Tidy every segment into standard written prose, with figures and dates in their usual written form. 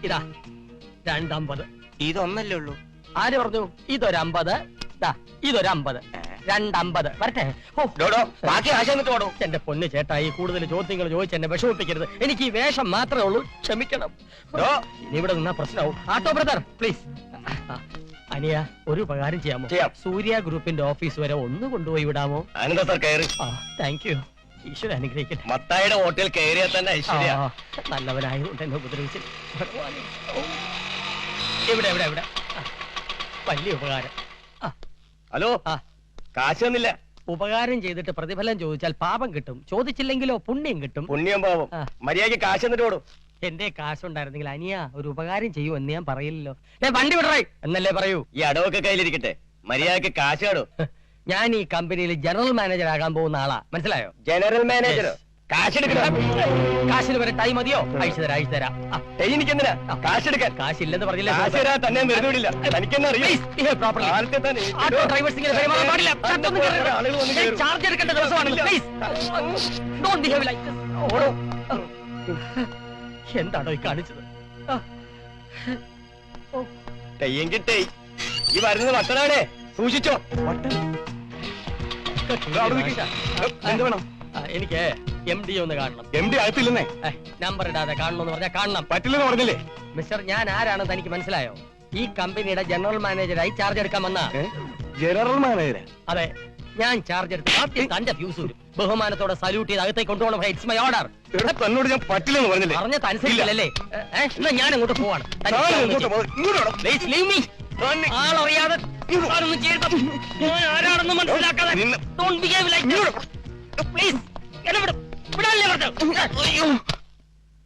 ഇതാ 250. ഇതൊന്നല്ലേ ഉള്ളൂ? ആര് പറഞ്ഞു? ഇതൊരു 50, ഇതൊരു 50, 250. വരട്ടെ. ബാക്കി ആശ എന്നിട്ട് ഓടോ. എന്റെ പൊന്ന് ചേട്ടായി, കൂടുതൽ ചോദ്യങ്ങൾ ചോദിച്ച് എന്നെ വിഷമിപ്പിക്കരുത്. എനിക്ക് ഈ വേഷം മാത്രമേ ഉള്ളൂ, ക്ഷമിക്കണം. ഇനി ഇവിടെ നിന്നാ പ്രശ്നമാവും. ആട്ടോ ബ്രദർ പ്ലീസ്. അനിയ, ഒരു ഉപകാരം ചെയ്യാമോ? സൂര്യ ഗ്രൂപ്പിന്റെ ഓഫീസ് വരെ ഒന്ന് കൊണ്ടുപോയി വിടാമോ? Thank you. ഈശ്വര അനുഗ്രഹിക്കട്ടെ. മത്തായിയുടെ ഹോട്ടൽ കയറിയാൽ തന്നെ ഐശ്വര്യ. നല്ലവനായതുകൊണ്ട് എന്നെ ഉപദ്രവിച്ചു. എവിടെ എവിടെ എവിടെ? വലിയ ഉപകാരം. ഹലോ, കാശ് തന്നില്ല. ഉപകാരം ചെയ്തിട്ട് പ്രതിഫലം ചോദിച്ചാൽ പാപം കിട്ടും, ചോദിച്ചില്ലെങ്കിലോ പുണ്യം കിട്ടും. പുണ്യം പാപം. മര്യാദയ്ക്ക് കാശ് എന്നിട്ട് ഓടും. എന്റെ കാശുണ്ടായിരുന്നെങ്കിൽ അനിയ ഒരു ഉപകാരം ചെയ്യൂ എന്ന് ഞാൻ പറയില്ലല്ലോ. വണ്ടി വിടറേ എന്നല്ലേ പറയൂ. ഈ അടവൊക്കെ കയ്യിലിരിക്കട്ടെ, മര്യാദയ്ക്ക് കാശ് കേടോ. ഞാൻ ഈ കമ്പനിയിൽ ജനറൽ മാനേജർ ആകാൻ പോകുന്ന ആളാ, മനസ്സിലായോ? ജനറൽ മാനേജറോ? കാശിന് വരെ ടൈം മതിയോ? അയച്ചു തരാം. എനിക്കെന്തിനാ കാശെടുക്കാൻ? കാശില്ലെന്ന് പറഞ്ഞില്ലേ? കാശ് തരാൻ തന്നെ വെറുതെ തനിക്കെന്നെ ചാർജ് എടുക്കേണ്ട ദിവസമാണ്. എന്താണോ ഈ കാണിച്ചത്? തെയ്യെങ്കിട്ടേ ഈ വരുന്നത് വട്ടനാണേ, സൂക്ഷിച്ചോ. എന്ത് വേണം? എനിക്ക് MD ഒന്ന് കാണണം. MD അകത്തില്ലെന്നേ. നമ്പർ ഇടാതെ കാണണമെന്ന് പറഞ്ഞാൽ കാണണം. പറ്റില്ലെന്ന് പറഞ്ഞില്ലേ? മിസ്റ്റർ, ഞാൻ ആരാണെന്ന് തനിക്ക് മനസ്സിലായോ? ഈ കമ്പനിയുടെ ജനറൽ മാനേജറായി ചാർജ് എടുക്കാൻ വന്ന. General manager? അതെ, ഞാൻ ചാർജ് എടുത്ത് തന്റെ ഫ്യൂസ് ബഹുമാനത്തോടെ സല്യൂട്ട് ചെയ്ത് അകത്തേക്ക് കൊണ്ടുപോകണം. It's my order. തന്നോട് ഞാൻ പറ്റില്ലെന്ന് പറഞ്ഞില്ലേ? പറഞ്ഞതനുസരിച്ചല്ലേ? എന്നാ ഞാൻ അങ്ങോട്ട് പോവാണ്. ആളറിയാതെ ഞാൻ ആരാണെന്ന് മനസ്സിലാക്കാതെ പ്ലീസ്.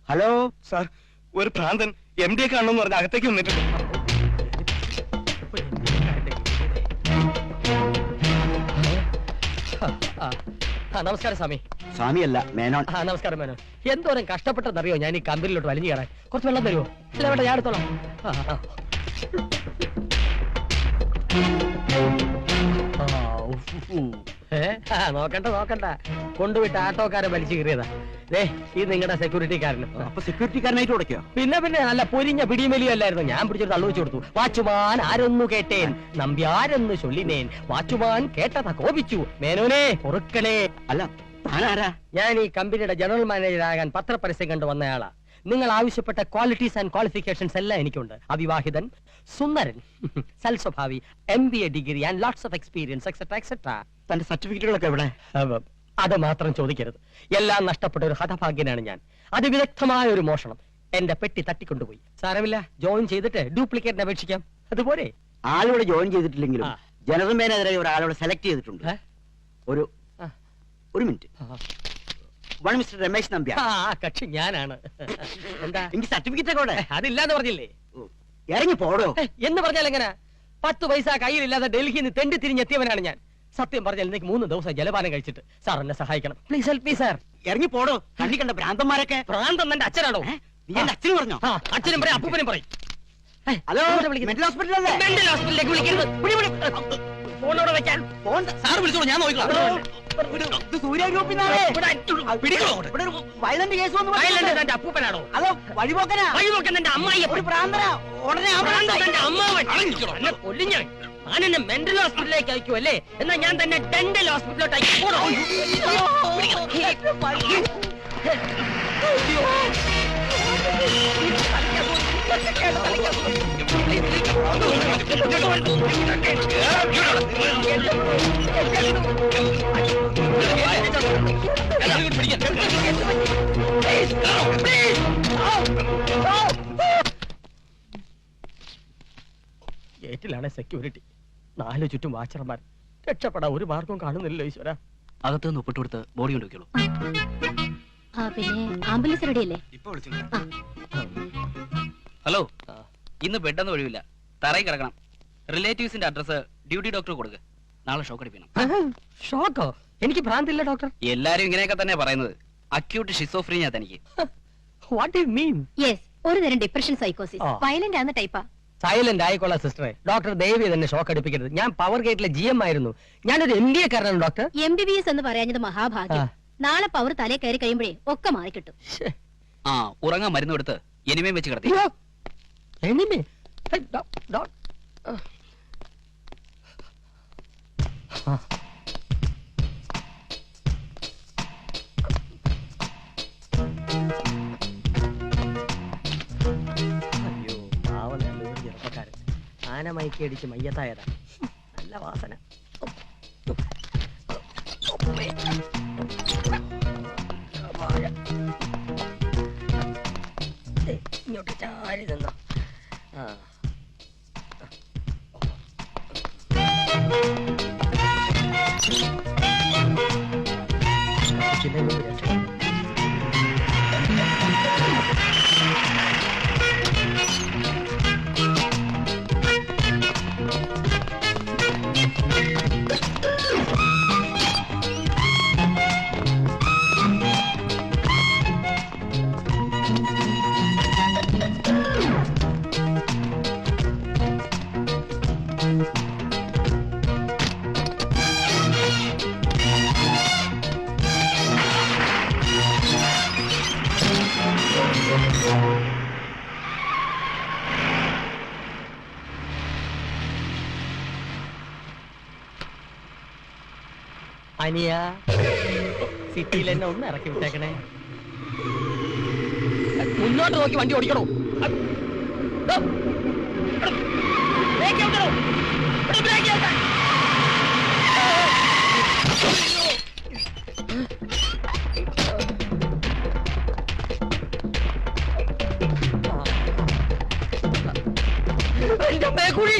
ഹലോ സാർ, ഒരു ഭ്രാന്തൻ MD കാണണമെന്ന് പറഞ്ഞ അകത്തേക്ക് വന്നിട്ടുണ്ട്. നമസ്കാരം സ്വാമി. സ്വാമിയല്ല, മേനോൻ. നമസ്കാരം മേനോൻ. എന്തോരം കഷ്ടപ്പെട്ടെന്നറിയോ ഞാൻ ഈ കമ്പനിയിലോട്ട് വലിഞ്ഞു കയറാൻ? കുറച്ച് വെള്ളം തരുമോ? ഇല്ല വേണ്ട, ഞാൻ എടുത്തോളാം. നോക്കണ്ട, കൊണ്ടുവിട്ട് ആട്ടോക്കാരെ വലിച്ചു കയറിയതാ. ഇത് നിങ്ങളുടെ സെക്യൂരിറ്റിക്കാരന്. അപ്പൊ സെക്യൂരിറ്റിക്കാരനായിട്ട് കൊടുക്കോ? പിന്നെ നല്ല പൊരിഞ്ഞ പിടിമലിയും അല്ലായിരുന്നു. ഞാൻ പിടിച്ചൊരു തള്ളു വെച്ചു കൊടുത്തു. വാച്ചുമാൻ ആരൊന്നു കേട്ടേൻ, നമ്പ്യാരെന്ന് ചൊല്ലിനേൻ, വാച്ചുമാൻ കേട്ടതാ കോപിച്ചു, മേനോനെ പൊറുക്കണേ. അല്ല, താനാരാ? ഞാൻ ഈ കമ്പനിയുടെ ജനറൽ മാനേജറാകാൻ പത്രപരസ്യം കണ്ടു വന്നയാളാ. നിങ്ങൾ ആവശ്യപ്പെട്ട ക്വാളിറ്റീസ് ആൻഡ് ക്വാളിഫിക്കേഷൻസ് എല്ലാം എനിക്കുണ്ട്. അവിവാഹിതൻ, സുന്ദരൻ, സൽസ്വഭാവി, MBA degree and lots of experience et cetera et cetera. തന്റെ സർട്ടിഫിക്കറ്റുകളൊക്കെ എവിടെ? അത് മാത്രം ചോദിക്കരുത്. എല്ലാം നഷ്ടപ്പെട്ട ഒരു ഹതഭാഗ്യനാണ് ഞാൻ. അതിവിദഗ്ധമായ ഒരു മോഷണം. എന്റെ പെട്ടി തട്ടിക്കൊണ്ടുപോയി. സാരമില്ല, ജോയിൻ ചെയ്തിട്ട് ഡ്യൂപ്ലിക്കേറ്റിന് അപേക്ഷിക്കാം. അതുപോലെ ആളിവിടെ ജോയിൻ ചെയ്തിട്ടില്ലെങ്കിലും ജനറൽ മാനേജറായി ഒരാളോട് സെലക്ട് ചെയ്തിട്ടുണ്ട്. ഒരു മിനിറ്റ്. മിസ്റ്റർ രമേശ് നമ്പ്യാർ. കക്ഷി ഞാനാണ്. എന്താ? എനിക്ക് സർട്ടിഫിക്കറ്റ് ഒക്കെ അതില്ലാന്ന് പറഞ്ഞില്ലേ? ഇറങ്ങി പോടോ എന്ന് പറഞ്ഞാൽ എങ്ങനെ? 10 പൈസ കയ്യിലില്ലാതെ ഡൽഹിയിൽ നിന്ന് തെണ്ടി തിരിഞ്ഞെത്തിയവനാണ് ഞാൻ. സത്യം പറഞ്ഞാൽ എനിക്ക് 3 ദിവസം ജലപാനം കഴിച്ചിട്ട്. സാർ എന്നെ സഹായിക്കണം. Please help me sir. ഇറങ്ങി പോടോ. കണ്ണി കണ്ട ഭ്രാന്തന്മാരൊക്കെ. ഭ്രാന്തൻ എന്റെ അച്ഛനാണോ? നീ എന്റെ അച്ഛനും പറഞ്ഞോ? അച്ഛനും പറയും, അപ്പൂപ്പനും പറയും. Hello, mental ഹോസ്പിറ്റലല്ലേ? മെന്റൽ ഹോസ്പിറ്റലിലേക്ക് വിളിക്കരുത്. ഫോണോടെ വെക്കാൻ. ഫോൺ സാർ വിളിച്ചോളൂ, ഞാൻ നോക്കിക്കോളാം. സൂര്യ ഗ്രൂപ്പിനാണ്. വയലന്റ് കേസ് വന്നു. എന്റെ അപ്പൂപ്പനാണോ? അതോ വഴിപോക്കനാ? വഴിപോക്കൻ എന്റെ അമ്മായി. ഒരു ഭ്രാന്തനാ. ഉടനെ എന്റെ അമ്മാവൻ എന്നെ കൊല്ലിഞ്ഞ. ഞാൻ എന്നെ മെന്റൽ ഹോസ്പിറ്റലിലേക്ക് അയക്കൂ അല്ലേ? എന്നാ ഞാൻ തന്നെ ഡെന്റൽ ഹോസ്പിറ്റലിലോട്ട് അയക്കും. ഗേറ്റിലാണ് സെക്യൂരിറ്റി, 4 ചുറ്റും വാച്ചർമാർ. രക്ഷപ്പെടാൻ ഒരു മാർഗവും കാണുന്നില്ലല്ലോ ഈശ്വര. അകത്ത് ഒപ്പിട്ട് കൊടുത്ത് ബോഡി കൊണ്ട് വെക്കുള്ളൂ. പിന്നെ ആംബുലൻസ് റെഡിയല്ലേ? ഹലോ, ഇന്ന് ബെഡൊന്നും ഒഴിവില്ല, തറയിൽ കിടക്കണം. റിലേറ്റീവ്സിന്റെ അഡ്രസ് ഡ്യൂട്ടി ഡോക്ടർ കൊടുക്കുക. നാളെ ഷോക്ക് അടിപ്പിക്കണം. ഷോക്കോ? എനിക്ക് ഭ്രാന്തില്ല ഡോക്ടർ. എല്ലാരും ഇങ്ങനെയൊക്കെ തന്നെ പറയുന്നത്. അക്യൂട്ട് ഷിസോഫ്രീനിയ തനിക്ക്. What you mean? യെസ്, ഒരു തരം ഡിപ്രഷൻ സൈക്കോസിസ്. ആ. വയലന്റ് ആവുന്ന ടൈപ്പാ. സൈലന്റ് ആയിക്കൊള്ളാം സിസ്റ്ററെ. ഡോക്ടർ ദയവ് തന്നെ ഷോക്ക് അടുപ്പിക്കരുത്. ഞാൻ പവർ ഗേറ്റിലെ GM ആയിരുന്നു. ഞാനൊരു MBA കാരനാണ് ഡോക്ടർ. MBBS എന്ന് പറയാഞ്ഞത് മഹാഭാഗ്യം. ആ. നാളെ പവർ തലേ കയറി കഴിയുമ്പോഴേ ഒക്കെ മാറിക്കിട്ടും. ശ്ശേ. ആ ഉറങ്ങാൻ മരുന്ന് കൊടുത്ത് എനിമയും വെച്ച് കിടത്തി. അയ്യോ. എനിമേ. ഹേ, ആ. അയ്യോ, പാവം നല്ലൊരു ചെറുപ്പക്കാരൻ. ആന മയക്കി അടിച്ച് മയ്യത്തായതാ. നല്ല വാസന. ഇങ്ങോട്ട് ചാരി നിന്നോ. ആ. ഇതിനെ കൊണ്ട് രക്ഷപ്പെടാം. അനിയ, സിറ്റിയിൽ എന്നെ ഒന്ന് ഇറക്കി വിട്ടേക്കണേ. മുന്നോട്ട് നോക്കി വണ്ടി ഓടിക്കണോ? എന്റെ അമ്മയെ കൂടി.